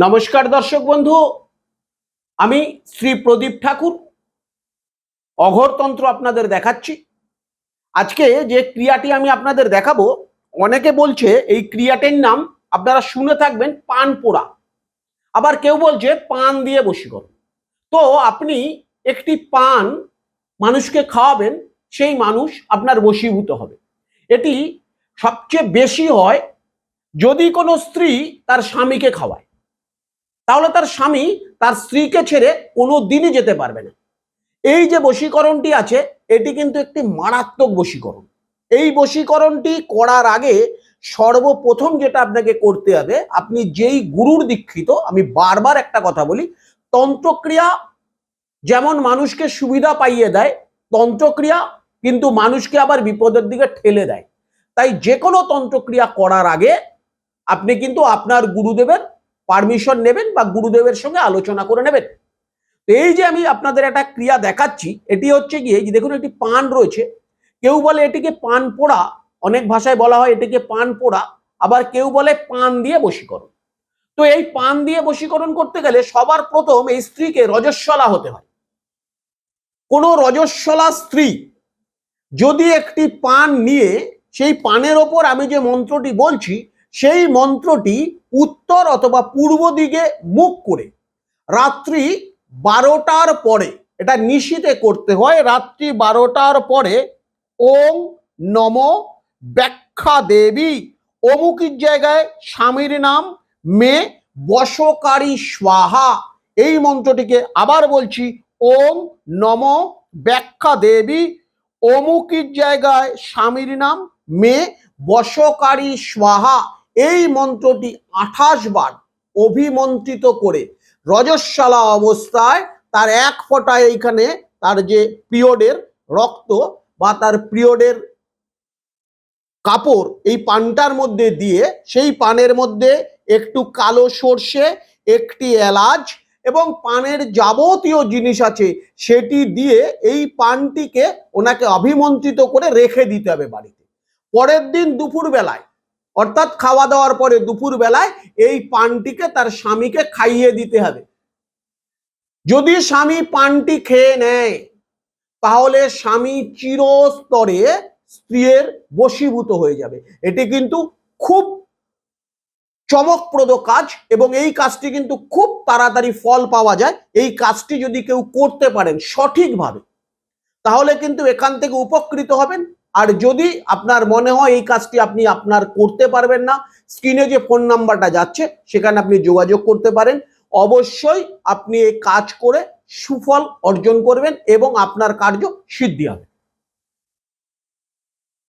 নমস্কার দর্শক বন্ধু, আমি শ্রী প্রদীপ ঠাকুর অঘরতন্ত্র আপনাদের দেখাচ্ছি। আজকে যে ক্রিয়াটি আমি আপনাদের দেখাবো, অনেকে বলছে এই ক্রিয়াটির নাম আপনারা শুনে থাকবেন পান পোড়া, আবার কেউ বলছে পান দিয়ে বশীকরণ। তো আপনি একটি পান মানুষকে খাওয়াবেন, সেই মানুষ আপনার বশীভূত হবে। এটি সবচেয়ে বেশি হয় যদি কোনো স্ত্রী তার স্বামীকে খাওয়ায়, তাহলে তার স্বামী তার স্ত্রীকে ছেড়ে কোনো দিনই যেতে পারবে না। এই যে বশীকরণটি আছে, এটি কিন্তু একটি মারাত্মক বশীকরণ। এই বশীকরণটি করার আগে সর্বপ্রথম যেটা আপনাকে করতে হবে, আপনি যেই গুরুর দীক্ষিত, আমি বারবার একটা কথা বলি, তন্ত্রক্রিয়া যেমন মানুষকে সুবিধা পাইয়ে দেয়, তন্ত্রক্রিয়া কিন্তু মানুষকে আবার বিপদের দিকে ঠেলে দেয়। তাই যে কোনো তন্ত্রক্রিয়া করার আগে আপনি কিন্তু আপনার গুরুদেবের পারমিশন নেবেন বা গুরুদেবের সঙ্গে আলোচনা করে নেবেন। এই যে আমি আপনাদের একটা ক্রিয়া দেখাচ্ছি, এটি হচ্ছে গিয়ে যে দেখুন একটি পান রয়েছে, কেউ বলে এটিকে পান পোড়া, অনেক ভাষায় বলা হয় এটিকে পান পোড়া, আবার কেউ বলে পান দিয়ে বশীকরণ। তো এই পান দিয়ে বশীকরণ করতে গেলে সবার প্রথম এই স্ত্রীকে রজস্বলা হতে হয়। কোনো রজস্বলা স্ত্রী যদি একটি পান নিয়ে সেই পানের ওপর আমি যে মন্ত্রটি বলছি সেই মন্ত্রটি উত্তর অথবা পূর্ব দিকে মুখ করে রাত্রি 12টার পরে, এটা নিশীথে করতে হয়, রাত্রি 12টার পরে ওং নম ব্যাখ্যা দেবী অমুকের জায়গায় স্বামীর নাম মে বশকারী স্বাহা, এই মন্ত্রটিকে আবার বলছি, ওং নম ব্যাখ্যা দেবী অমুকের জায়গায় স্বামীর নাম মে বশকারী স্বাহা, এই মন্ত্রটি 28 বার অভিমন্ত্রিত করে রজস্বলা অবস্থায় তার এক ফোঁটা এইখানে তার যে পিরিয়ডের রক্ত বা তার পিরিয়ডের কাপড় এই পানটার মধ্যে দিয়ে, সেই পানের মধ্যে একটু কালো সর্ষে, একটি এলাচ এবং পানের যাবতীয় জিনিস আছে সেটি দিয়ে এই পানটিকে ওনাকে অভিমন্ত্রিত করে রেখে দিতে হবে বাড়িতে। পরের দিন দুপুর বেলায়, অর্থাৎ খাওয়া দাওয়ার পরে দুপুর বেলায় এই পানটিকে তার স্বামীকে খাইয়ে দিতে হবে। যদি স্বামী পানটি খেয়ে নেয় তাহলে স্বামী চিরস্তরে স্ত্রীর বশীভূত হয়ে যাবে। এটি কিন্তু খুব চমকপ্রদ কাজ এবং এই কাজটি কিন্তু খুব তাড়াতাড়ি ফল পাওয়া যায়। এই কাজটি যদি কেউ করতে পারেন সঠিকভাবে তাহলে কিন্তু এখান থেকে উপকৃত হবেন। আর যদি আপনার মনে হয় এই কাজটি আপনি আপনার করতে পারবেন না, স্ক্রিনে যে ফোন নাম্বারটা যাচ্ছে সেখানে আপনি যোগাযোগ করতে পারেন। অবশ্যই আপনি এই কাজ করে সুফল অর্জন করবেন এবং আপনার কার্য সিদ্ধি হবে।